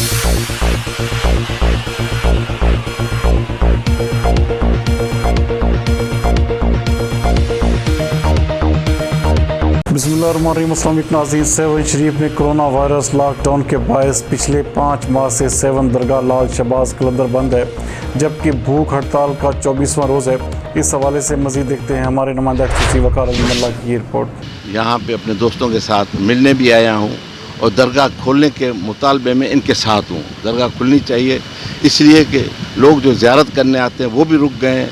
बिस्मिल्लाहिर्रहमानिर्रहीम। अस्सलाम वालेकुम नाज़रीन। सेवन शरीफ में कोरोना वायरस लॉकडाउन के बायस पिछले 5 माह से सेवन दरगाह लाल शहबाज कलंदर बंद है, जबकि भूख हड़ताल का 24वां रोज़ है। इस हवाले से मज़ीद देखते हैं हमारे नुमाइंदा खुसूसी वकार अली की रिपोर्ट। यहाँ पे अपने दोस्तों के साथ मिलने भी आया हूँ और दरगाह खोलने के मुतालबे में इनके साथ हूँ। दरगाह खुलनी चाहिए, इसलिए कि लोग जो ज़ियारत करने आते हैं वो भी रुक गए हैं,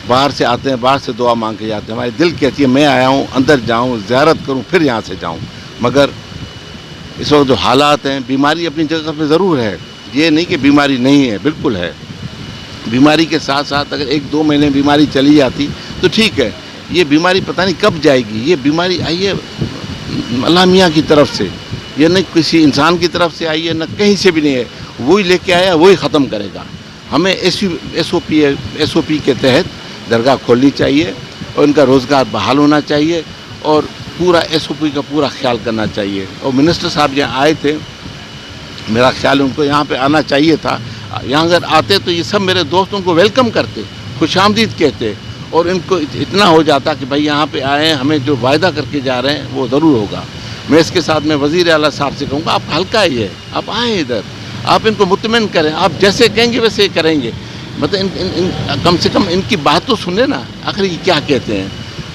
बाहर से आते हैं, बाहर से दुआ मांग के जाते हैं। हमारी दिल कहती है मैं आया हूँ, अंदर जाऊँ, ज़ियारत करूँ, फिर यहाँ से जाऊँ। मगर इस वक्त जो हालात हैं, बीमारी अपनी जगह पे ज़रूर है, ये नहीं कि बीमारी नहीं है, बिल्कुल है। बीमारी के साथ साथ अगर 1-2 महीने बीमारी चली जाती तो ठीक है, ये बीमारी पता नहीं कब जाएगी। ये बीमारी आई है अल्लाह मियाँ की तरफ से, ये न किसी इंसान की तरफ से आई है, न कहीं से भी नहीं है। वही लेके आया, वही ख़त्म करेगा। हमें SOP के तहत दरगाह खोलनी चाहिए और इनका रोज़गार बहाल होना चाहिए और पूरा SOP का पूरा ख्याल करना चाहिए। और मिनिस्टर साहब यहाँ आए थे, मेरा ख्याल है उनको यहाँ पे आना चाहिए था। यहाँ अगर आते तो ये सब मेरे दोस्त उनको वेलकम करते, खुशामदीद कहते और इनको इतना हो जाता कि भाई यहाँ पे आए हैं, हमें जो वायदा करके जा रहे हैं वो ज़रूर होगा। मैं इसके साथ में वज़ीर आला साहब से कहूँगा, आप हल्का ही है, आप आएँ इधर, आप इनको मुतमिन करें, आप जैसे कहेंगे वैसे करेंगे। मतलब कम से कम इनकी बात तो सुने ना, आखिर ये क्या कहते हैं।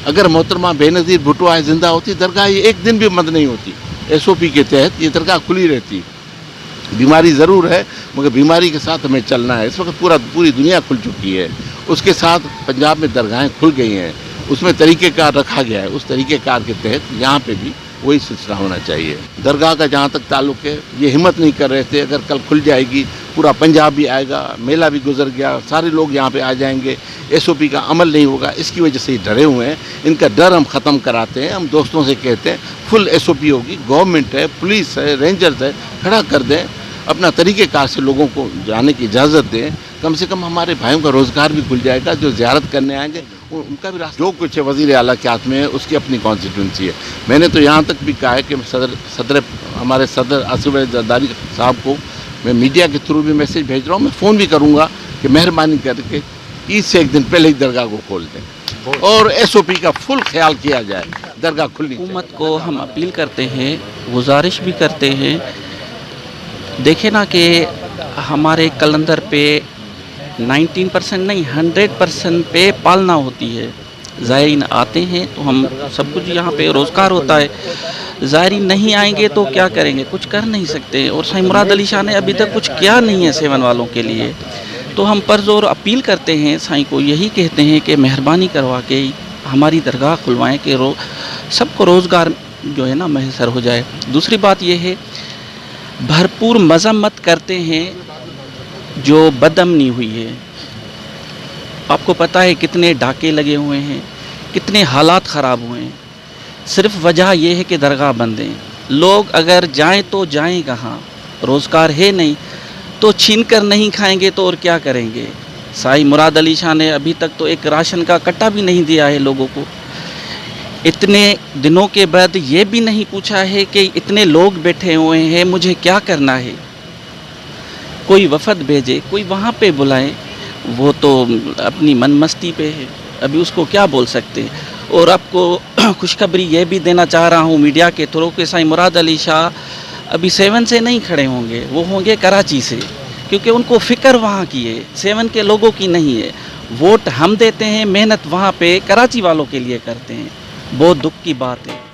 अगर मोहतरमा बेनज़ीर भुट्टो आज ज़िंदा होती, दरगाह ये एक दिन भी बंद नहीं होती। SOP के तहत ये दरगाह खुली रहती। बीमारी ज़रूर है, मगर बीमारी के साथ हमें चलना है। इस वक्त पूरी दुनिया खुल चुकी है, उसके साथ पंजाब में दरगाहें खुल गई हैं, उसमें तरीक़ेकार रखा गया है। उस तरीक़ेकार के तहत यहाँ पे भी वही सिलसिला होना चाहिए। दरगाह का जहाँ तक ताल्लुक़ है, ये हिम्मत नहीं कर रहे थे, अगर कल खुल जाएगी पूरा पंजाब भी आएगा, मेला भी गुजर गया, सारे लोग यहाँ पे आ जाएंगे, SOP का अमल नहीं होगा, इसकी वजह से ही डरे हुए हैं। इनका डर हम ख़त्म कराते हैं। हम दोस्तों से कहते हैं फुल SOP होगी, गवर्नमेंट है, पुलिस है, रेंजर्स है, खड़ा कर दें, अपना तरीक़ेकार से लोगों को जाने की इजाज़त दें। कम से कम हमारे भाइयों का रोज़गार भी खुल जाएगा, जो ज़ियारत करने आएंगे उनका भी रास्ता। जो कुछ है वज़ीर आला के हाथ में है, उसकी अपनी कॉन्स्टिट्यूंसी है। मैंने तो यहाँ तक भी कहा है कि हमारे सदर आसिफ अली जरदारी साहब को मैं मीडिया के थ्रू भी मैसेज भेज रहा हूँ, मैं फ़ोन भी करूँगा कि मेहरबानी करके ईद से एक दिन पहले ही दरगाह को खोल दें और SOP का फुल ख्याल किया जाए, दरगाह खुलनी चाहिए। हुकूमत को हम अपील करते हैं, गुजारिश भी करते हैं, देखें ना कि हमारे कलंदर पे 19% नहीं 100% पे पालना होती है। ज़ायरीन आते हैं तो हम सब कुछ यहाँ पे रोज़गार होता है, ज़ायरीन नहीं आएंगे तो क्या करेंगे, कुछ कर नहीं सकते। और साईं मुराद अली शाह ने अभी तक कुछ किया नहीं है सेवन वालों के लिए। तो हम परज़ोर अपील करते हैं साईं को, यही कहते हैं कि मेहरबानी करवा के हमारी दरगाह खुलवाएँ कि सबको रोज़गार जो है ना मैसर हो जाए। दूसरी बात यह है, भरपूर मज़म्मत करते हैं जो बदअमनी हुई है। आपको पता है कितने डाके लगे हुए हैं, कितने हालात ख़राब हुए हैं। सिर्फ वजह यह है कि दरगाह बंद हैं। लोग अगर जाएं तो जाएं कहाँ, रोज़गार है नहीं तो छीन कर नहीं खाएंगे तो और क्या करेंगे। साईं मुराद अली शाह ने अभी तक तो एक राशन का कट्टा भी नहीं दिया है लोगों को। इतने दिनों के बाद ये भी नहीं पूछा है कि इतने लोग बैठे हुए हैं, मुझे क्या करना है। कोई वफ़द भेजे, कोई वहाँ पे बुलाए, वो तो अपनी मन मस्ती पे है, अभी उसको क्या बोल सकते हैं। और आपको खुशखबरी ये भी देना चाह रहा हूँ मीडिया के थ्रू कि साईं मुराद अली शाह अभी 7 से नहीं खड़े होंगे, वो होंगे कराची से, क्योंकि उनको फ़िक्र वहाँ की है, 7 के लोगों की नहीं है। वोट हम देते हैं, मेहनत वहाँ पे कराची वालों के लिए करते हैं। बहुत दुख की बात है।